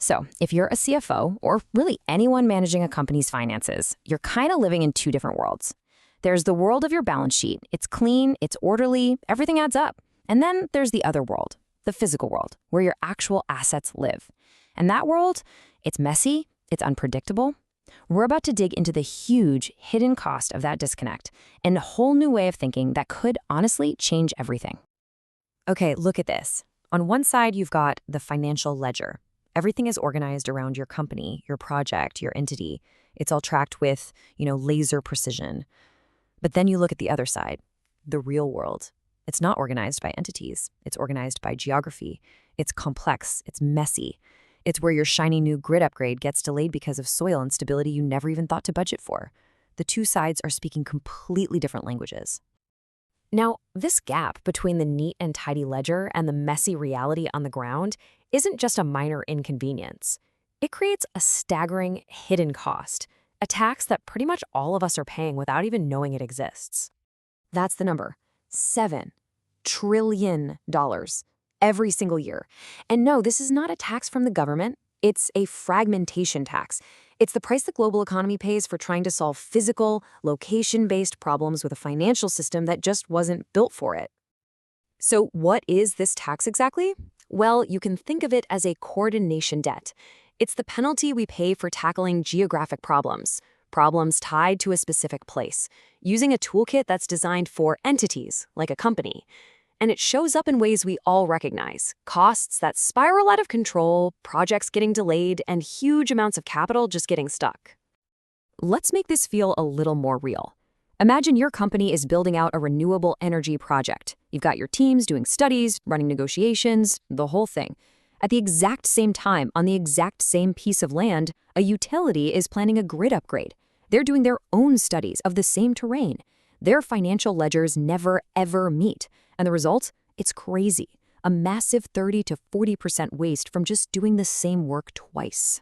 So, if you're a CFO, or really anyone managing a company's finances, you're kind of living in two different worlds. There's the world of your balance sheet. It's clean, it's orderly, everything adds up. And then there's the other world, the physical world, where your actual assets live. And that world, it's messy, it's unpredictable. We're about to dig into the huge hidden cost of that disconnect and a whole new way of thinking that could honestly change everything. Okay, look at this. On one side, you've got the financial ledger. Everything is organized around your company, your project, your entity. It's all tracked with, laser precision. But then you look at the other side, the real world. It's not organized by entities. It's organized by geography. It's complex. It's messy. It's where your shiny new grid upgrade gets delayed because of soil instability you never even thought to budget for. The two sides are speaking completely different languages. Now, this gap between the neat and tidy ledger and the messy reality on the ground isn't just a minor inconvenience. It creates a staggering hidden cost, a tax that pretty much all of us are paying without even knowing it exists. That's the number, $7 trillion every single year. And no, this is not a tax from the government. It's a fragmentation tax. It's the price the global economy pays for trying to solve physical, location-based problems with a financial system that just wasn't built for it. So what is this tax exactly? Well, you can think of it as a coordination debt. It's the penalty we pay for tackling geographic problems tied to a specific place, using a toolkit that's designed for entities, like a company. And it shows up in ways we all recognize: costs that spiral out of control, projects getting delayed, and huge amounts of capital just getting stuck. Let's make this feel a little more real. Imagine your company is building out a renewable energy project. You've got your teams doing studies, running negotiations, the whole thing. At the exact same time, on the exact same piece of land, a utility is planning a grid upgrade. They're doing their own studies of the same terrain. Their financial ledgers never, ever meet. And the result? It's crazy. A massive 30 to 40% waste from just doing the same work twice.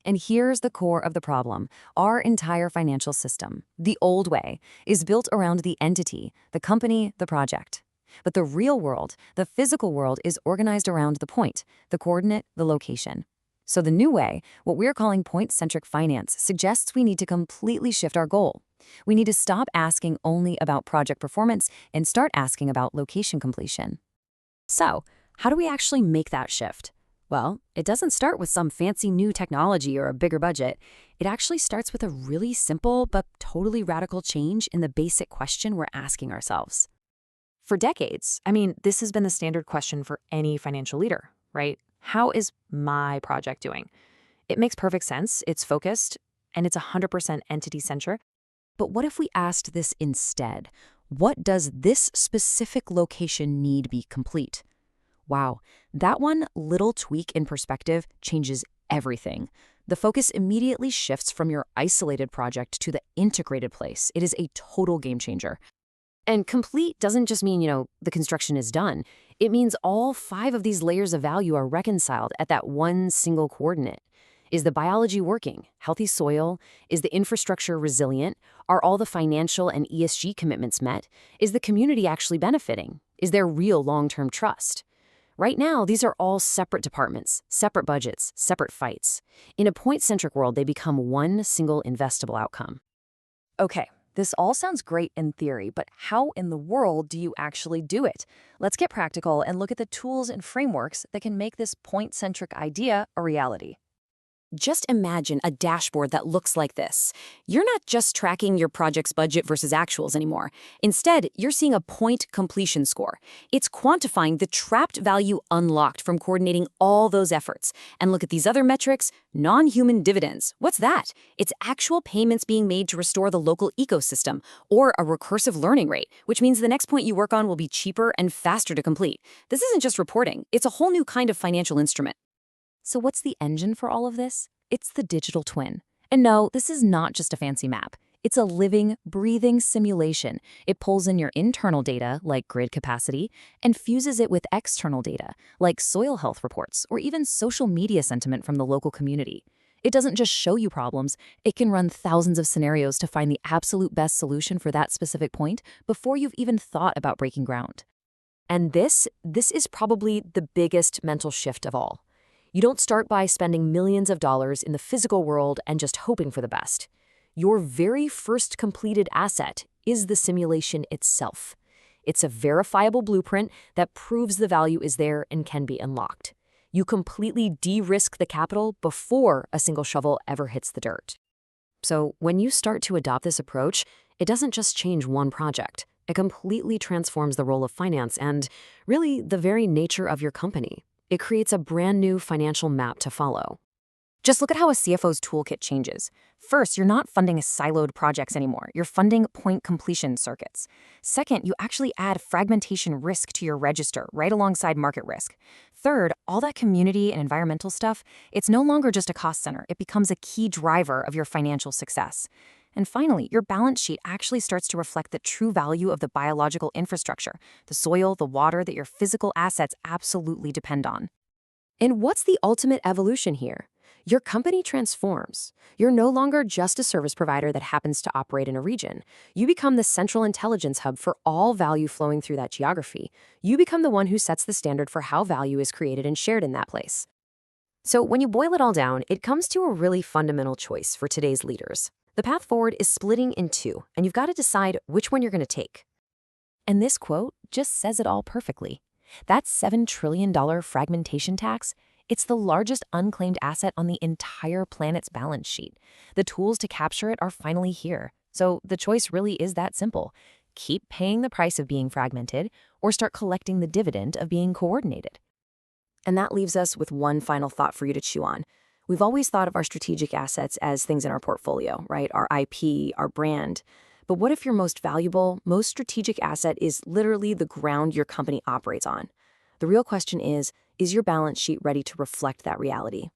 And here's the core of the problem. Our entire financial system, the old way, is built around the entity, the company, the project. But the real world, the physical world, is organized around the point, the coordinate, the location. So the new way, what we're calling point-centric finance, suggests we need to completely shift our goal. We need to stop asking only about project performance and start asking about location completion. So, how do we actually make that shift? Well, it doesn't start with some fancy new technology or a bigger budget. It actually starts with a really simple but totally radical change in the basic question we're asking ourselves. For decades, this has been the standard question for any financial leader, right? How is my project doing? It makes perfect sense, it's focused, and it's 100% entity-centric. But what if we asked this instead? What does this specific location need be complete? Wow, that one little tweak in perspective changes everything. The focus immediately shifts from your isolated project to the integrated place. It is a total game changer. And complete doesn't just mean, the construction is done. It means all 5 of these layers of value are reconciled at that one single coordinate. Is the biology working? Healthy soil? Is the infrastructure resilient? Are all the financial and ESG commitments met? Is the community actually benefiting? Is there real long-term trust? Right now, these are all separate departments, separate budgets, separate fights. In a point-centric world, they become one single investable outcome. Okay, this all sounds great in theory, but how in the world do you actually do it? Let's get practical and look at the tools and frameworks that can make this point-centric idea a reality. Just imagine a dashboard that looks like this. You're not just tracking your project's budget versus actuals anymore. Instead, you're seeing a point completion score. It's quantifying the trapped value unlocked from coordinating all those efforts. And look at these other metrics: non-human dividends. What's that? It's actual payments being made to restore the local ecosystem, or a recursive learning rate, which means the next point you work on will be cheaper and faster to complete. This isn't just reporting. It's a whole new kind of financial instrument. So what's the engine for all of this? It's the digital twin. And no, this is not just a fancy map. It's a living, breathing simulation. It pulls in your internal data, like grid capacity, and fuses it with external data, like soil health reports or even social media sentiment from the local community. It doesn't just show you problems, it can run thousands of scenarios to find the absolute best solution for that specific point before you've even thought about breaking ground. And this is probably the biggest mental shift of all. You don't start by spending millions of dollars in the physical world and just hoping for the best. Your very first completed asset is the simulation itself. It's a verifiable blueprint that proves the value is there and can be unlocked. You completely de-risk the capital before a single shovel ever hits the dirt. So when you start to adopt this approach, it doesn't just change one project. It completely transforms the role of finance and, really, the very nature of your company. It creates a brand new financial map to follow. Just look at how a CFO's toolkit changes. First, you're not funding siloed projects anymore. You're funding point completion circuits. Second, you actually add fragmentation risk to your register right alongside market risk. Third, all that community and environmental stuff, it's no longer just a cost center. It becomes a key driver of your financial success. And finally, your balance sheet actually starts to reflect the true value of the biological infrastructure, the soil, the water that your physical assets absolutely depend on. And what's the ultimate evolution here? Your company transforms. You're no longer just a service provider that happens to operate in a region. You become the central intelligence hub for all value flowing through that geography. You become the one who sets the standard for how value is created and shared in that place. So when you boil it all down, it comes to a really fundamental choice for today's leaders. The path forward is splitting in two, and you've got to decide which one you're going to take. And this quote just says it all perfectly. That $7 trillion fragmentation tax, it's the largest unclaimed asset on the entire planet's balance sheet. The tools to capture it are finally here. So the choice really is that simple. Keep paying the price of being fragmented or start collecting the dividend of being coordinated. And that leaves us with one final thought for you to chew on. We've always thought of our strategic assets as things in our portfolio, right? Our IP, our brand. But what if your most valuable, most strategic asset is literally the ground your company operates on? The real question is your balance sheet ready to reflect that reality?